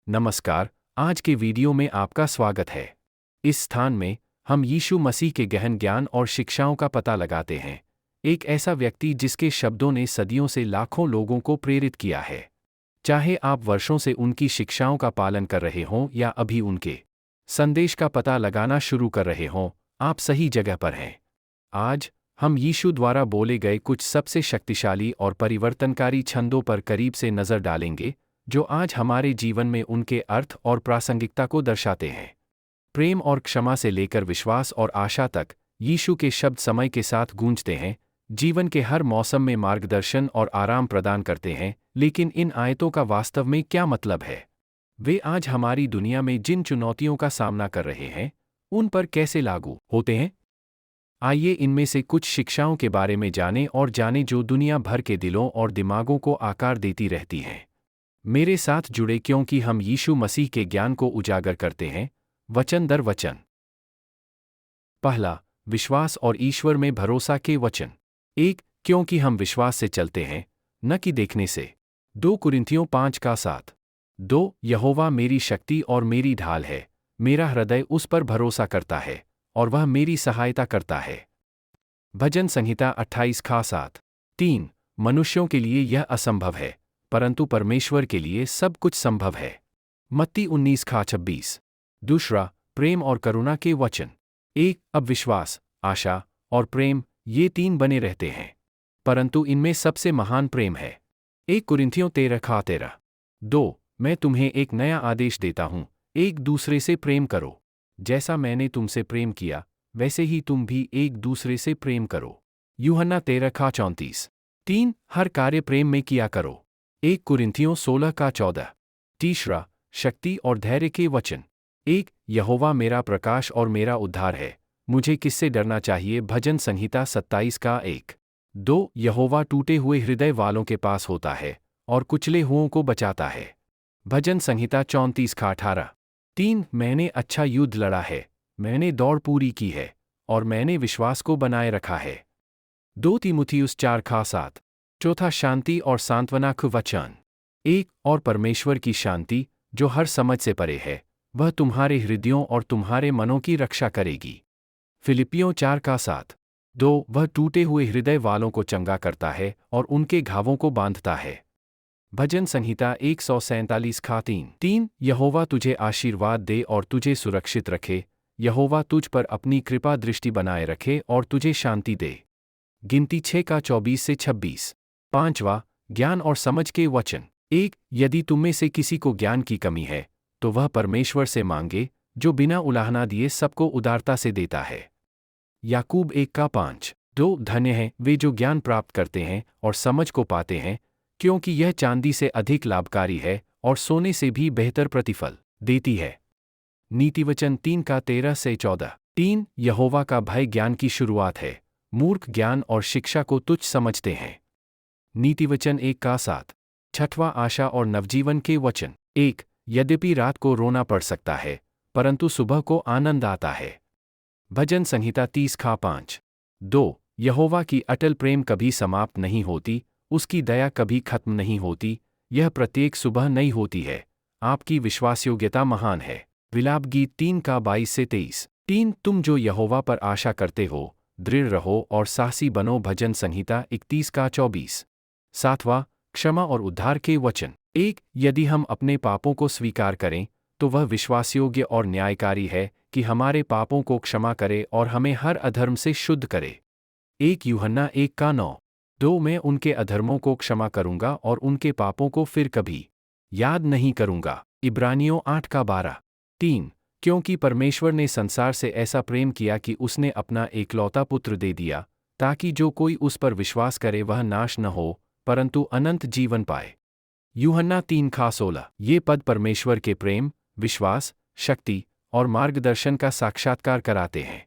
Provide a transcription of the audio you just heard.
नमस्कार, आज के वीडियो में आपका स्वागत है। इस स्थान में हम यीशु मसीह के गहन ज्ञान और शिक्षाओं का पता लगाते हैं। एक ऐसा व्यक्ति जिसके शब्दों ने सदियों से लाखों लोगों को प्रेरित किया है। चाहे आप वर्षों से उनकी शिक्षाओं का पालन कर रहे हों या अभी उनके संदेश का पता लगाना शुरू कर रहे हों, आप सही जगह पर हैं। आज हम यीशु द्वारा बोले गए कुछ सबसे शक्तिशाली और परिवर्तनकारी छंदों पर करीब से नज़र डालेंगे, जो आज हमारे जीवन में उनके अर्थ और प्रासंगिकता को दर्शाते हैं। प्रेम और क्षमा से लेकर विश्वास और आशा तक, यीशु के शब्द समय के साथ गूंजते हैं, जीवन के हर मौसम में मार्गदर्शन और आराम प्रदान करते हैं। लेकिन इन आयतों का वास्तव में क्या मतलब है? वे आज हमारी दुनिया में जिन चुनौतियों का सामना कर रहे हैं, उन पर कैसे लागू होते हैं? आइए इनमें से कुछ शिक्षाओं के बारे में जानें जो दुनिया भर के दिलों और दिमागों को आकार देती रहती हैं। मेरे साथ जुड़े क्योंकि हम यीशु मसीह के ज्ञान को उजागर करते हैं, वचन दर वचन। पहला, विश्वास और ईश्वर में भरोसा के वचन। 1, क्योंकि हम विश्वास से चलते हैं, न कि देखने से। 2 कुरिन्थियों 5:7। 2, यहोवा मेरी शक्ति और मेरी ढाल है, मेरा हृदय उस पर भरोसा करता है और वह मेरी सहायता करता है। भजन संहिता 28:7। 3, मनुष्यों के लिए यह असंभव है, परंतु परमेश्वर के लिए सब कुछ संभव है। मत्ती 19:26। दूसरा, प्रेम और करुणा के वचन। 1, अब विश्वास, आशा और प्रेम, ये 3 बने रहते हैं, परंतु इनमें सबसे महान प्रेम है। 1 कुरिन्थियों 13:13। 2, मैं तुम्हें एक नया आदेश देता हूँ, एक दूसरे से प्रेम करो। जैसा मैंने तुमसे प्रेम किया, वैसे ही तुम भी एक दूसरे से प्रेम करो। यूहन्ना 13:34। 3, हर कार्य प्रेम में किया करो। 1 कुरिन्थियों 16:14। तीसरा, शक्ति और धैर्य के वचन। 1, यहोवा मेरा प्रकाश और मेरा उद्धार है, मुझे किससे डरना चाहिए। भजन संहिता 27:1। 2, यहोवा टूटे हुए हृदय वालों के पास होता है और कुचले हुओं को बचाता है। भजन संहिता 34:18। 3, मैंने अच्छा युद्ध लड़ा है, मैंने दौड़ पूरी की है और मैंने विश्वास को बनाए रखा है। 2 तीमुथियुस 4:7। चौथा, शांति और सांत्वना का वचन। 1, और परमेश्वर की शांति, जो हर समझ से परे है, वह तुम्हारे हृदयों और तुम्हारे मनों की रक्षा करेगी। फिलिपियों 4:7। 2, वह टूटे हुए हृदय वालों को चंगा करता है और उनके घावों को बांधता है। भजन संहिता 147:3। 3, यहोवा तुझे आशीर्वाद दे और तुझे सुरक्षित रखे, यहोवा तुझ पर अपनी कृपा दृष्टि बनाए रखे और तुझे शांति दे। गिनती 6:24-26। 5वां, ज्ञान और समझ के वचन। 1, यदि तुम में से किसी को ज्ञान की कमी है, तो वह परमेश्वर से मांगे, जो बिना उलाहना दिए सबको उदारता से देता है। याकूब 1:5। 2, धन्य हैं वे जो ज्ञान प्राप्त करते हैं और समझ को पाते हैं, क्योंकि यह चांदी से अधिक लाभकारी है और सोने से भी बेहतर प्रतिफल देती है। नीतिवचन 3:13-14। 3, यहोवा का भय ज्ञान की शुरुआत है, मूर्ख ज्ञान और शिक्षा को तुच्छ समझते हैं। नीतिवचन 1:7। 6वां, आशा और नवजीवन के वचन। 1, यद्यपि रात को रोना पड़ सकता है, परंतु सुबह को आनंद आता है। भजन संहिता 30:5। 2, यहोवा की अटल प्रेम कभी समाप्त नहीं होती, उसकी दया कभी खत्म नहीं होती, यह प्रत्येक सुबह नई होती है, आपकी विश्वासयोग्यता महान है। विलाप गीत 3:22-23। 3, तुम जो यहोवा पर आशा करते हो, दृढ़ रहो और साहसी बनो। भजन संहिता 31:24। 7वां, क्षमा और उद्धार के वचन। 1, यदि हम अपने पापों को स्वीकार करें, तो वह विश्वासयोग्य और न्यायकारी है कि हमारे पापों को क्षमा करे और हमें हर अधर्म से शुद्ध करे। 1 यूहन्ना 1:9। 2, मैं उनके अधर्मों को क्षमा करूंगा और उनके पापों को फिर कभी याद नहीं करूंगा। इब्रानियों 8:12। 3, क्योंकि परमेश्वर ने संसार से ऐसा प्रेम किया कि उसने अपना एकलौता पुत्र दे दिया, ताकि जो कोई उस पर विश्वास करे वह नाश न हो, परंतु अनंत जीवन पाए। यूहन्ना 3:16। ये पद परमेश्वर के प्रेम, विश्वास, शक्ति और मार्गदर्शन का साक्षात्कार कराते हैं।